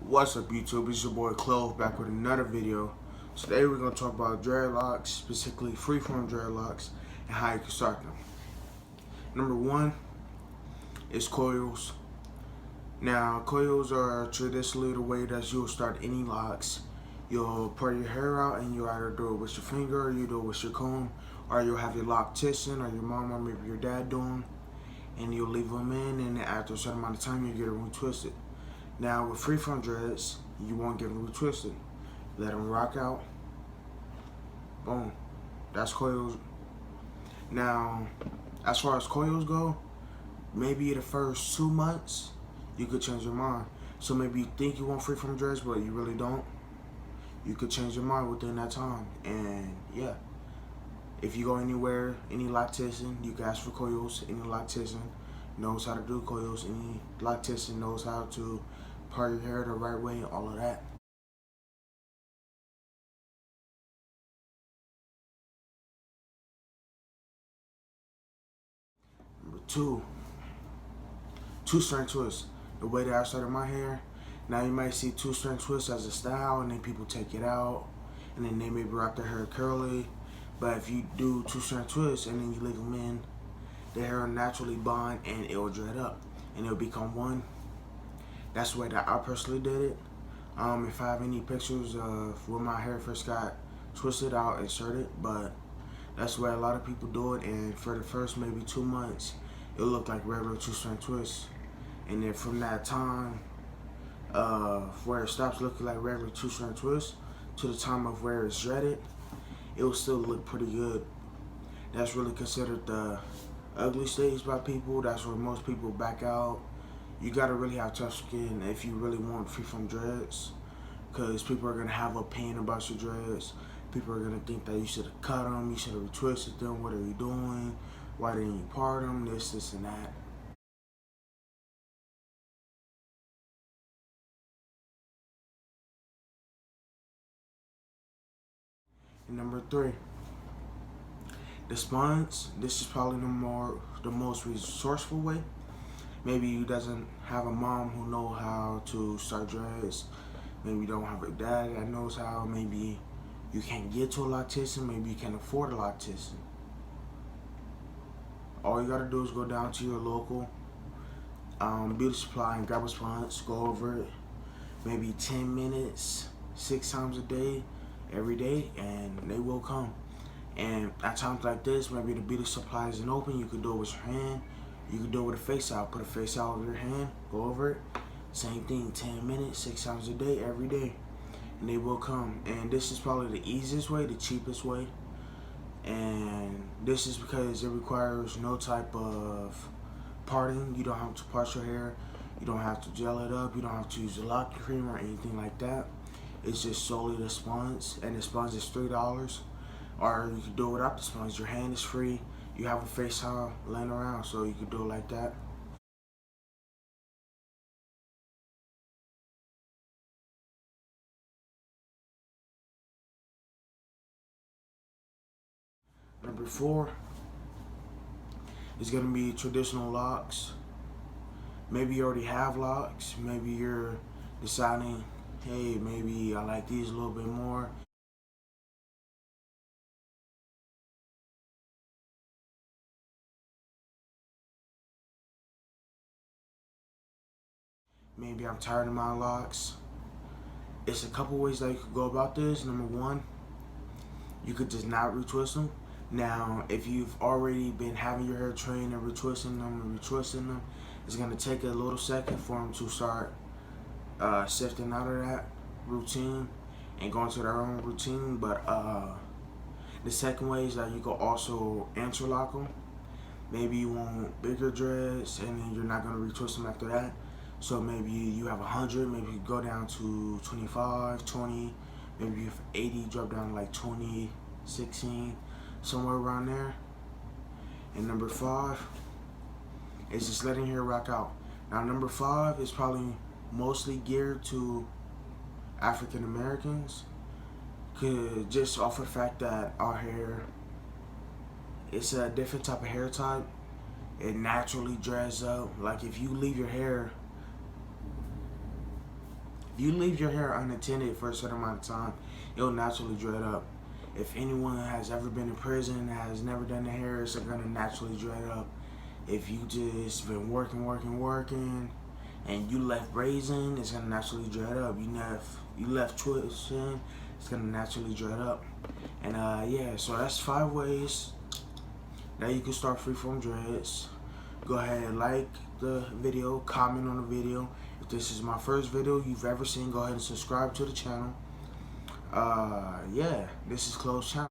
What's up, YouTube? It's your boy Klove back with another video. Today we're going to talk about dreadlocks, specifically freeform dreadlocks, and how you can start them. Number one is coils. Now, coils are traditionally the way that you'll start any locks. You'll part your hair out and you either do it with your finger, or you do it with your comb, or you'll have your loctician or your mom or maybe your dad do them, and you'll leave them in, and after a certain amount of time you get them retwisted. Now with freeform dreads, you won't get them retwisted. Let them rock out. Boom. That's coils. Now, as far as coils go, maybe the first 2 months, you could change your mind. So maybe you think you want freeform dreads, but you really don't. You could change your mind within that time. And yeah, if you go anywhere, any loctician, you can ask for coils. Any loctician knows how to do coils. Any loctician knows how to part your hair the right way, all of that. Number two, two-strand twist. The way that I started my hair, now you might see two-strand twist as a style, and then people take it out, and then they maybe rock their hair curly. But if you do two-strand twist and then you leave them in, the hair will naturally bond and it will dread up, and it'll become one. That's the way that I personally did it. If I have any pictures of when my hair first got twisted, I'll insert it, but that's the way a lot of people do it, and for the first maybe 2 months, it'll look like regular two-strand twist. And then from that time, where it stops looking like regular two-strand twist to the time of where it's dreaded, it will still look pretty good. That's really considered the ugly stage by people. That's where most people back out. You gotta really have tough skin if you really want freeform dreads, because people are gonna have a opinion about your dreads. People are gonna think that you should have cut them, you should have retwisted them. What are you doing? Why didn't you part them? This, and that. And number three, the sponge. This is probably the most resourceful way. Maybe you doesn't have a mom who know how to start dreads. Maybe you don't have a dad that knows how. Maybe you can't get to a loctician. Maybe you can't afford a loctician. All you gotta do is go down to your local beauty supply and grab a sponge. Go over it maybe 10 minutes, 6 times a day, every day, and they will come. And at times like this, maybe the beauty supply isn't open. You can do it with your hand. You can do it with a face towel. Put a face towel over your hand, go over it. Same thing, 10 minutes, 6 times a day, every day. And they will come. And this is probably the easiest way, the cheapest way. And this is because it requires no type of parting. You don't have to part your hair. You don't have to gel it up. You don't have to use a locking cream or anything like that. It's just solely the sponge. And the sponge is $3. Or you can do it without the sponge. Your hand is free. You have a face towel laying around, so you can do it like that. Number four is gonna be traditional locks. Maybe you already have locks. Maybe you're deciding, hey, maybe I like these a little bit more. Maybe I'm tired of my locks. It's a couple ways that you could go about this. Number one, you could just not retwist them. Now, if you've already been having your hair trained and retwisting them, it's gonna take a little second for them to start shifting out of that routine and going to their own routine. But the second way is that you can also interlock them. Maybe you want bigger dreads, and then you're not gonna retwist them after that. So maybe you have 100, maybe you go down to 25, 20, maybe you have 80, drop down to like 20, 16, somewhere around there. And number five is just letting hair rock out. Now number five is probably mostly geared to African Americans, cause just off of the fact that our hair, it's a different type of hair type. It naturally dreads up. Like if you leave your hair If you leave your hair unattended for a certain amount of time, it'll naturally dread up. If anyone has ever been in prison, has never done their hair, it's gonna naturally dread up. If you just been working, and you left brazen, it's gonna naturally dread up. You left twisting, it's gonna naturally dread up. And yeah, so that's 5 ways that you can start freeform dreads. Go ahead and like the video, comment on the video. If this is my first video you've ever seen, go ahead and subscribe to the channel. Yeah, this is Klove's channel.